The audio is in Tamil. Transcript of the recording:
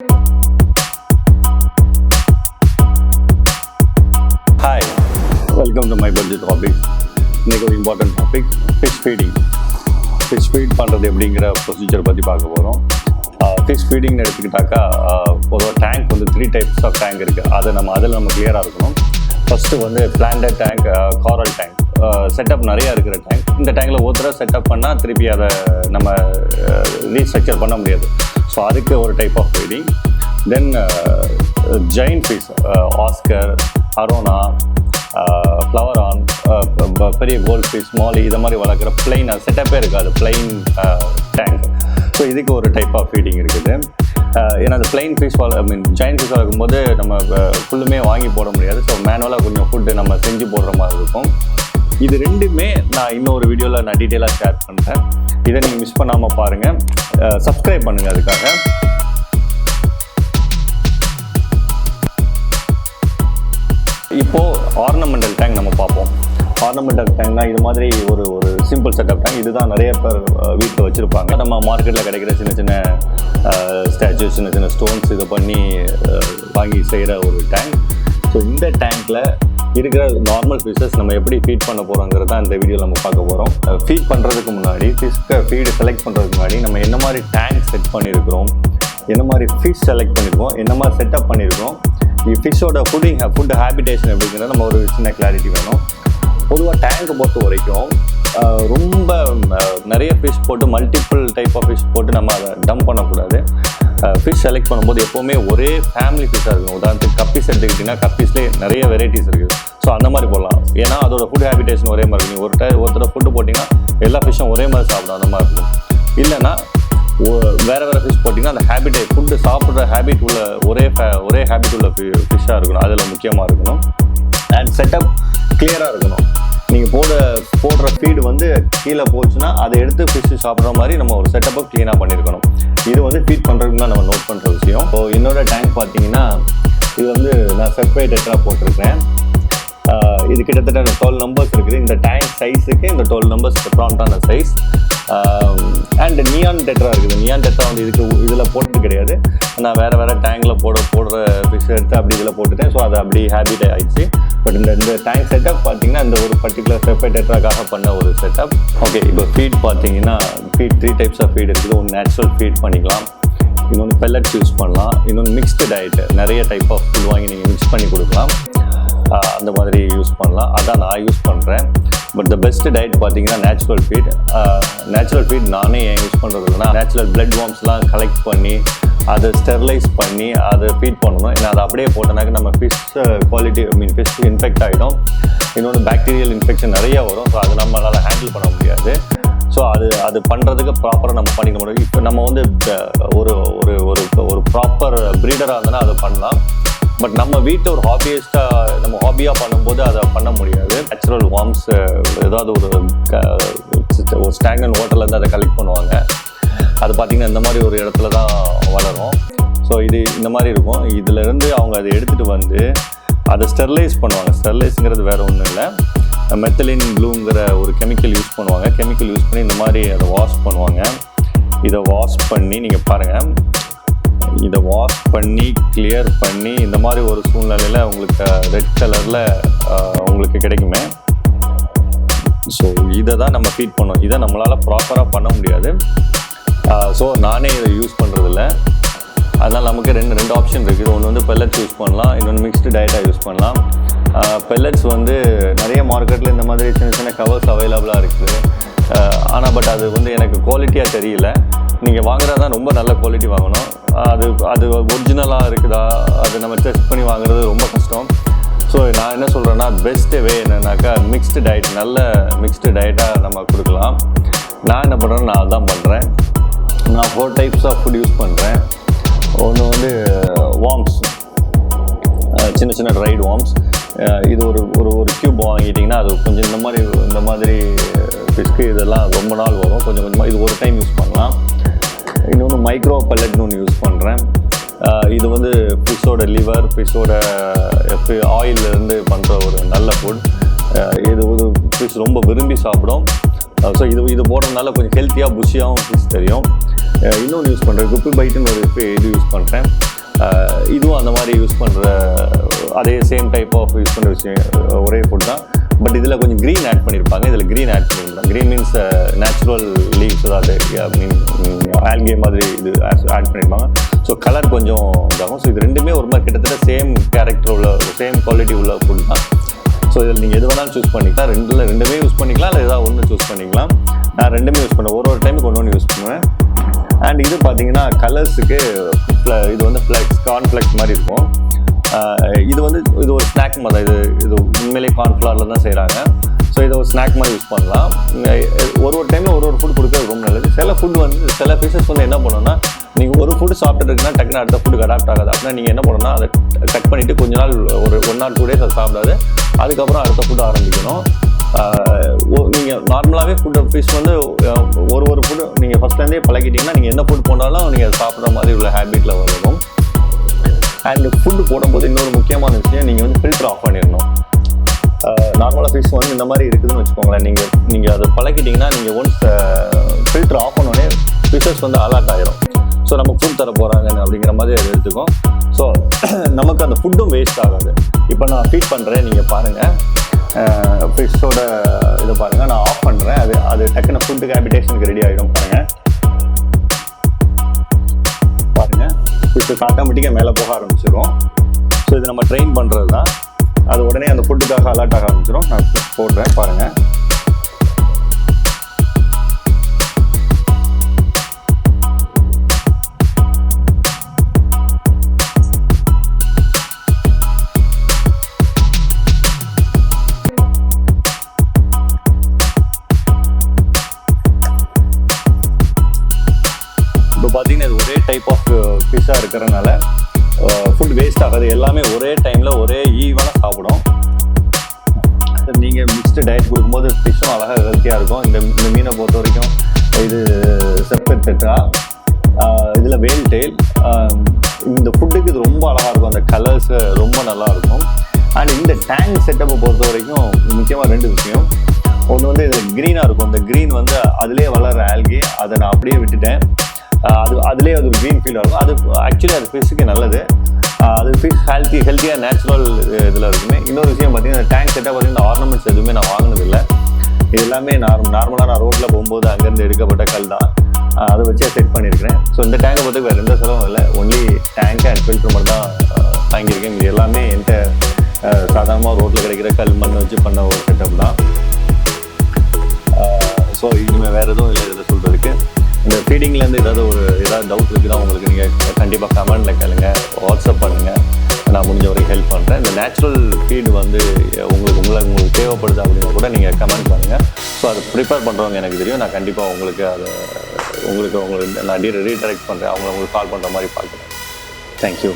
Hi, welcome to my budget hobby. இன்னைக்கு ஒரு important topic fish feeding. Fish feed பண்ணுறது எப்படிங்கிற ப்ரொசீஜர் பற்றி பார்க்க போகிறோம். ஃபிஷ் ஃபீடிங்னு எடுத்துக்கிட்டாக்கா பொதுவாக டேங்க் வந்து 3 டைப்ஸ் ஆஃப் டேங்க் இருக்குது. அதில் நம்ம கிளியராக இருக்கணும். ஃபஸ்ட்டு வந்து பிளான்டட் டேங்க், காரல் டேங்க். செட்டப் நிறையா இருக்கிற டேங்க். இந்த டேங்கில் ஒருத்தர செட்டப் பண்ணால் திருப்பி அதை நம்ம ரீஸ்ட்ரக்சர் பண்ண முடியாது. ஸோ அதுக்கு ஒரு type of feeding. Then chain fish, oscar, arowana, flowerhorn, பெரிய கோல்ட் ஃபிஷ், ஸ்மாலி, இதை மாதிரி வளர்க்குற பிளைன் செட்டப்பே இருக்காது, பிளைன் டேங்க். ஸோ இதுக்கு ஒரு டைப் ஆஃப் ஃபீடிங் இருக்குது. ஏன்னா அந்த பிளைன் ஃபிஷ் ஜெயின் ஃபிஷ் வளர்க்கும்போது நம்ம ஃபுல்லுமே வாங்கி போட முடியாது. ஸோ மேனுவலாக கொஞ்சம் ஃபுட்டு நம்ம செஞ்சு போடுற மாதிரி இருக்கும். இது ரெண்டுமே நான் இன்னொரு வீடியோவில் நான் டீட்டெயிலாக ஷேர் பண்ணுறேன். இதை நீங்கள் மிஸ் பண்ணாமல் பாருங்கள், சப்ஸ்கிரைப் பண்ணுங்கள். அதுக்காக இப்போது ஆர்னமெண்டல் டேங்க் நம்ம பார்ப்போம். ஆர்னமெண்டல் டேங்க்னா இது மாதிரி ஒரு சிம்பிள் செட்டப் டேங்க். இதுதான் நிறைய பேர் வீட்டில் வச்சுருப்பாங்க. நம்ம மார்க்கெட்டில் கிடைக்கிற சின்ன சின்ன ஸ்டாச்சுஸ், சின்ன சின்ன ஸ்டோன்ஸ் இதை பண்ணி வாங்கி செய்கிற ஒரு டேங்க். ஸோ இந்த டேங்க்கில் இருக்கிற நார்மல் ஃபிஷஸ் நம்ம எப்படி ஃபீட் பண்ண போகிறோங்கிறது தான் இந்த வீடியோவில் நம்ம பார்க்க போகிறோம். ஃபீட் பண்ணுறதுக்கு முன்னாடி, ஃபிஷ்க்கு ஃபீடு செலக்ட் பண்ணுறதுக்கு முன்னாடி நம்ம என்ன மாதிரி டேங்க் செட் பண்ணியிருக்கிறோம், என்ன மாதிரி ஃபிஷ் செலக்ட் பண்ணியிருக்கோம், என்ன மாதிரி செட்டப் பண்ணியிருக்கோம், ஃபிஷ்ஷோட ஃபுட் ஹேபிடேஷன் எப்படிங்கிறத நம்ம ஒரு சின்ன கிளாரிட்டி வேணும். பொதுவாக டேங்க்கை பொறுத்த வரைக்கும் ரொம்ப நிறைய ஃபிஷ் போட்டு மல்டிபிள் டைப் ஆஃப் ஃபிஷ் போட்டு நம்ம அதை டம்ப் பண்ணக்கூடாது. ஃபிஷ் செலக்ட் பண்ணும்போது எப்போவுமே ஒரே ஃபேமிலி ஃபிஷ்ஷாக இருக்கும். உதாரணத்துக்கு கப்பீஸ் எடுத்துக்கிட்டிங்கன்னா கப்பீஸ்லேயே நிறைய வெரைட்டிஸ் இருக்குது. ஸோ அந்த மாதிரி போடலாம். ஏன்னா அதோட ஃபுட் ஹேபிடேஷன் ஒரே மாதிரி இருக்கும். ஒருத்தர் ஃபுட்டு போட்டிங்கன்னா எல்லா ஃபிஷ்ஷும் ஒரே மாதிரி சாப்பிடும், அந்த மாதிரி இருக்கும். இல்லைன்னா வேறு ஃபிஷ் போட்டிங்கன்னா அந்த ஃபுட்டு சாப்பிட்ற ஹேபிட் உள்ள ஒரே ஹேபிட் உள்ள ஃபிஷ்ஷாக இருக்கணும். அதில் முக்கியமாக இருக்கணும். அண்ட் செட்டப் கிளியராக இருக்கணும். நீங்கள் போடுற ஃபீடு வந்து கீழே போச்சுன்னா அதை எடுத்து ஃபிஷ்ஷு சாப்பிட்ற மாதிரி நம்ம ஒரு செட்டப்பை க்ளீனாக பண்ணியிருக்கணும். இது வந்து ஃபீட் பண்ணுறதுக்கு தான் நம்ம நோட் பண்ணுற விஷயம். இப்போ என்னோட டேங்க் பார்த்தீங்கன்னா இது வந்து நான் செப்பரேட் டெட்ரா போட்டிருக்கேன். இது கிட்டத்தட்ட 12 நம்பர்ஸ் இருக்குது. இந்த டேங்க் சைஸுக்கு இந்த 12 நம்பர்ஸ் ப்ராம்ப்டான சைஸ். அண்ட் நியான் டெட்ரா இருக்குது. நியான் டெட்ரா வந்து இதில் போட்டது கிடையாது. நான் வேறு டேங்கில் போடுற ஃபிஷ் எடுத்து அப்படி இதில் போட்டுட்டேன். ஸோ அது அப்படி ஹேபிட் ஆகிடுச்சு. பட் இந்த டேங்க் செட்டப் பார்த்தீங்கன்னா இந்த ஒரு பர்டிகுலர் செப்பரேட் டெட்ராக்காக பண்ண ஒரு செட்டப். ஓகே, இப்போ ஃபீட் பார்த்தீங்கன்னா 3 டைப்ஸ் ஆஃப் ஃபீட் இருக்குது. ஒன்று நேச்சுரல் ஃபீட் பண்ணிக்கலாம், இன்னொன்று பெல்லட்ஸ் யூஸ் பண்ணலாம், இன்னொன்று மிக்ஸ்டு டயட். நிறைய டைப் ஆஃப் ஃபுட் வாங்கி நீங்கள் மிக்ஸ் பண்ணி கொடுக்கலாம், அந்த மாதிரி யூஸ் பண்ணலாம். அதான் நான் யூஸ் பண்ணுறேன். பட் த பெஸ்ட் டயட் பார்த்தீங்கன்னா நேச்சுரல் ஃபீட். நேச்சுரல் ஃபீட் நானே ஏன் யூஸ் பண்ணுறதுன்னா, நேச்சுரல் பிளட் வார்ம்ஸ்லாம் கலெக்ட் பண்ணி அதை ஸ்டெர்லைஸ் பண்ணி அதை ஃபீட் பண்ணணும். ஏன்னா அதை அப்படியே போட்டோன்னாக்க நம்ம ஃபிஷ் குவாலிட்டி ஃபிஷ் இன்ஃபெக்ட் ஆகிடும். இன்னொன்று பாக்டீரியல் இன்ஃபெக்ஷன் நிறைய வரும். ஸோ அது நம்மளால் ஹேண்டில் பண்ண முடியாது. ஸோ அது பண்ணுறதுக்கு ப்ராப்பராக நம்ம பண்ணிக்க முடியும். இப்போ நம்ம வந்து ஒரு ப்ராப்பர் ப்ரீடராக இருந்தோன்னா அதை பண்ணலாம். பட் நம்ம வீட்டில் ஒரு ஹாபியாக பண்ணும்போது அதை பண்ண முடியாது. நேச்சுரல் வார்ம்ஸ் ஏதாவது ஒரு ஸ்டாங்கன் வாட்டர்லேருந்து அதை கலெக்ட் பண்ணுவாங்க. அது பார்த்திங்கன்னா இந்த மாதிரி ஒரு இடத்துல தான் வளரும். ஸோ இது இந்த மாதிரி இருக்கும். இதிலேருந்து அவங்க அதை எடுத்துகிட்டு வந்து அதை ஸ்டெர்லைஸ் பண்ணுவாங்க. ஸ்டெர்லைஸுங்கிறது வேறு ஒன்றும் இல்லை, மெத்தலின் ப்ளூங்கிற ஒரு கெமிக்கல் யூஸ் பண்ணுவாங்க. கெமிக்கல் யூஸ் பண்ணி இந்த மாதிரி அதை வாஷ் பண்ணுவாங்க. இதை வாஷ் பண்ணி நீங்கள் பாருங்கள், இதை வாஷ் பண்ணி கிளியர் பண்ணி இந்த மாதிரி ஒரு சூழ்நிலையில் உங்களுக்கு ரெட் கலரில் உங்களுக்கு கிடைக்குமே. ஸோ இதை தான் நம்ம ஃபீட் பண்ணோம். இதை நம்மளால் ப்ராப்பராக பண்ண முடியாது. ஸோ நானே இதை யூஸ் பண்ணுறதில்ல. அதனால் நமக்கு ரெண்டு ஆப்ஷன் இருக்குது. ஒன்று வந்து பெல்லட்ஸ் யூஸ் பண்ணலாம், இன்னொன்று மிக்ஸ்டு டயட்டாக யூஸ் பண்ணலாம். பெல்லட்ஸ் வந்து நிறைய மார்க்கெட்டில் இந்த மாதிரி சின்ன சின்ன கவர்ஸ் அவைலபிளாக இருக்குது. ஆனால் பட் அது வந்து எனக்கு குவாலிட்டியாக தெரியல. நீங்கள் வாங்குறது தான் ரொம்ப நல்ல குவாலிட்டி வாங்கணும். அது ஒரிஜினலாக இருக்குதா அது நம்ம டெஸ்ட் பண்ணி வாங்குறது ரொம்ப கஷ்டம். ஸோ நான் என்ன சொல்கிறேன்னா, பெஸ்ட்டு வே என்னன்னாக்கா மிக்ஸ்டு டயட், நல்ல மிக்ஸ்டு டயட்டாக நம்ம கொடுக்கலாம். நான் என்ன பண்ணுறேன்னா, நான் அதான் பண்ணுறேன். நான் 4 டைப்ஸ் ஆஃப் ஃபுட் யூஸ் பண்ணுறேன். ஒன்று வந்து வார்ம்ஸ், சின்ன சின்ன ட்ரைட் வார்ம்ஸ். இது ஒரு க்யூப் வாங்கிட்டிங்கன்னா அது கொஞ்சம் இந்த மாதிரி ஃபிஷ்க்கு இதெல்லாம் ரொம்ப நாள் வரும். கொஞ்சம் கொஞ்சமாக இது ஒரு டைம் யூஸ் பண்ணலாம். இன்னொன்று மைக்ரோ பெல்லட்னு ஒன்று யூஸ் பண்ணுறேன். இது வந்து ஃபிஷ்ஷோட லிவர், ஃபிஷ்ஷோட ஆயிலிருந்து பண்ணுற ஒரு நல்ல ஃபுட். இது ஒரு ஃபிஷ் ரொம்ப விரும்பி சாப்பிடும். ஸோ இது போடுறதுனால கொஞ்சம் ஹெல்த்தியாக புஷியாகவும் ஃபிஷ் தெரியும். இன்னொன்று யூஸ் பண்ணுறேன், குப்பி பைட்டுன்னு ஒரு இது யூஸ் பண்ணுறேன். இதுவும் அந்த மாதிரி யூஸ் பண்ணுற அதே சேம் டைப் ஆஃப் யூஸ் பண்ணுற விஷயம், ஒரே ஃபுட் தான். பட் இதில் கொஞ்சம் க்ரீன் ஆட் பண்ணியிருப்பாங்க. இதில் க்ரீன் ஆட் பண்ணியிருப்பாங்க. க்ரீன் மீன்ஸ் நேச்சுரல் லீவ்ஸ், அதாவது மீன் ஆல்கே மாதிரி இது ஆட் பண்ணியிருப்பாங்க. ஸோ கலர் கொஞ்சம் இதாகும். ஸோ இது ரெண்டுமே ஒரு மாதிரி கிட்டத்தட்ட சேம் கேரக்டர் உள்ள, சேம் குவாலிட்டி உள்ள ஃபுட் தான். ஸோ இதில் நீங்கள் எது வேணாலும் சூஸ் பண்ணிக்கலாம். ரெண்டுமே யூஸ் பண்ணிக்கலாம், இல்லை ஏதாவது ஒன்று சூஸ் பண்ணிக்கலாம். நான் ரெண்டுமே யூஸ் பண்ணுவேன், ஒரு டைமுக்கு ஒன்று யூஸ் பண்ணுவேன். அண்ட் இது பார்த்தீங்கன்னா கலர்ஸுக்கு இது வந்து ஃப்ளெக்ஸ், கார்ன்ஃப்ளெக்ஸ் மாதிரி இருக்கும். இது ஒரு ஸ்நாக் மாதிரி தான். இது உண்மையிலே கார்ன்ஃப்ளவரில் தான் செய்கிறாங்க. ஸோ இதை ஒரு ஸ்நாக் மாதிரி யூஸ் பண்ணலாம். ஒரு டைமில் ஒரு ஃபுட் கொடுக்கறது ரொம்ப நல்லது. சில பீசஸ் வந்து என்ன பண்ணணும்னா, நீங்கள் ஒரு ஃபுட்டு சாப்பிட்டு இருக்குன்னா டக்குன்னு அடுத்த ஃபுட்டுக்கு அடாப்ட் ஆகாது. அப்படின்னா நீங்கள் என்ன பண்ணணும்னா, அதை கட் பண்ணிவிட்டு கொஞ்ச நாள் ஒரு 1 or 2 days அதை சாப்பிடாது, அதுக்கப்புறம் அடுத்த ஃபுட்டு ஆரம்பிக்கணும். நீங்கள் நார்மலாகவே ஃபிஷ் வந்து ஒரு ஃபுட்டு நீங்கள் ஃபஸ்ட்லேருந்தே பழகிட்டீங்கன்னா நீங்கள் என்ன ஃபுட் போனாலும் நீங்கள் சாப்பிட்ற மாதிரி உள்ள ஹேபிட்டில் வரும். அண்ட் ஃபுட்டு போடும்போது இன்னொரு முக்கியமான விஷயம், நீங்கள் வந்து ஃபில்டர் ஆஃப் பண்ணிடணும். நார்மலாக ஃபிஷ் வந்து இந்த மாதிரி இருக்குதுன்னு வச்சுக்கோங்களேன். நீங்கள் அதை பழகிட்டிங்கன்னா நீங்கள் ஒன்ஸ் ஃபில்டர் ஆஃப் பண்ணோடனே ஃபிஷஸ் வந்து அலர்ட் ஆகிடும். ஸோ நமக்கு ஃபுட் தர போகிறாங்க அப்படிங்கிற மாதிரி அது எடுத்துக்கும். ஸோ நமக்கு அந்த ஃபுட்டும் வேஸ்ட் ஆகாது. இப்போ நான் ஃபீட் பண்ணுறேன், நீங்கள் பாருங்கள், ஃபிஷ்ஷோட இதை பாருங்கள், நான் ஆஃப் பண்ணுறேன். அது டக்குன்னு ஃபுட்டுக்கு ஹேபிடேஷனுக்கு ரெடி ஆகிடும். பாருங்கள் ஃபிஷ்ஷஸ் ஆட்டோமேட்டிக்காக மேலே போக ஆரம்பிச்சிடும். ஸோ இது நம்ம ட்ரெயின் பண்ணுறது தான். அது உடனே அந்த ஃபுட்டுக்காக அலர்ட் ஆக ஆரம்பிச்சிடும். நான் போடுறேன் பாருங்கள். இப்போ பார்த்தீங்கன்னா இது ஒரே டைப் ஆஃப் ஃபிஷ்ஷாக இருக்கிறதுனால ஃபுட் வேஸ்ட் ஆகாது. எல்லாமே ஒரே டைமில் ஒரே ஈவனாக சாப்பிடும். நீங்கள் மிக்ஸ்டு டயட் கொடுக்கும்போது ஃபிஷ்ஷும் அழகாக ஹெல்த்தியாக இருக்கும். இந்த மீனை பொறுத்த வரைக்கும் இது செப்பர் டெட்ரா, இதில் வேல் டெயில். இந்த ஃபுட்டுக்கு இது ரொம்ப அழகாக இருக்கும். அந்த கலர்ஸ் ரொம்ப நல்லாயிருக்கும். அண்ட் இந்த டேங்க் செட்டப்பை பொறுத்த வரைக்கும் முக்கியமாக 2 விஷயம். ஒன்று வந்து இது க்ரீனாக இருக்கும். இந்த க்ரீன் வந்து அதிலே வளர்கிற ஆல்கே, அதை நான் அப்படியே விட்டுட்டேன். அதுலேயே அது க்ரீன் ஃபீல் ஆகும். அது ஆக்சுவலி அது ஃபிஷ்ஷுக்கு நல்லது. அது ஃபிஷ் ஹெல்த்தியாக நேச்சுரல் இதில் இருக்குமே. இன்னொரு விஷயம் பார்த்தீங்கன்னா, இந்த டேங்க் செட்டாக பார்த்தீங்கன்னா ஆர்னமெண்ட்ஸ் எதுவுமே நான் வாங்கினதில்லை. இது எல்லாமே நார்மலாக நான் ரோட்டில் போகும்போது அங்கேருந்து எடுக்கப்பட்ட கல் தான். அதை வச்சே செட் பண்ணியிருக்கிறேன். ஸோ இந்த டேங்கை பொறுத்த வேறு எந்த செலவும் இல்லை. ஒன்லி டேங்க் அண்ட் ஃபில்டர் மட்டும் தான் வாங்கியிருக்கேன். இது எல்லாமே என்கிட்ட சாதாரணமாக ரோட்டில் கிடைக்கிற கல் மண் வச்சு பண்ண ஒரு செட்டப் தான். ஸோ இனிமேல் வேறு எதுவும் இல்லை இதில் சொல்கிறதுக்கு. இந்த ஃபீடிங்லேருந்து ஏதாவது டவுட் இருக்குன்னா உங்களுக்கு நீங்கள் கண்டிப்பாக கமெண்டில் கேளுங்க, வாட்ஸ்அப் பண்ணுங்கள். நான் முடிஞ்ச வரைக்கும் ஹெல்ப் பண்ணுறேன். இந்த நேச்சுரல் ஃபீடு வந்து உங்களுக்கு தேவைப்படுது அப்படின்னா கூட நீங்கள் கமெண்ட் பண்ணுங்கள். ஸோ அதை ப்ரிப்பேர் பண்ணுறவங்க எனக்கு தெரியும். நான் கண்டிப்பாக உங்களுக்கு நான் ரீடைரக்ட் பண்ணுறேன். உங்களுக்கு கால் பண்ணுற மாதிரி பார்க்குறேன். தேங்க்யூ.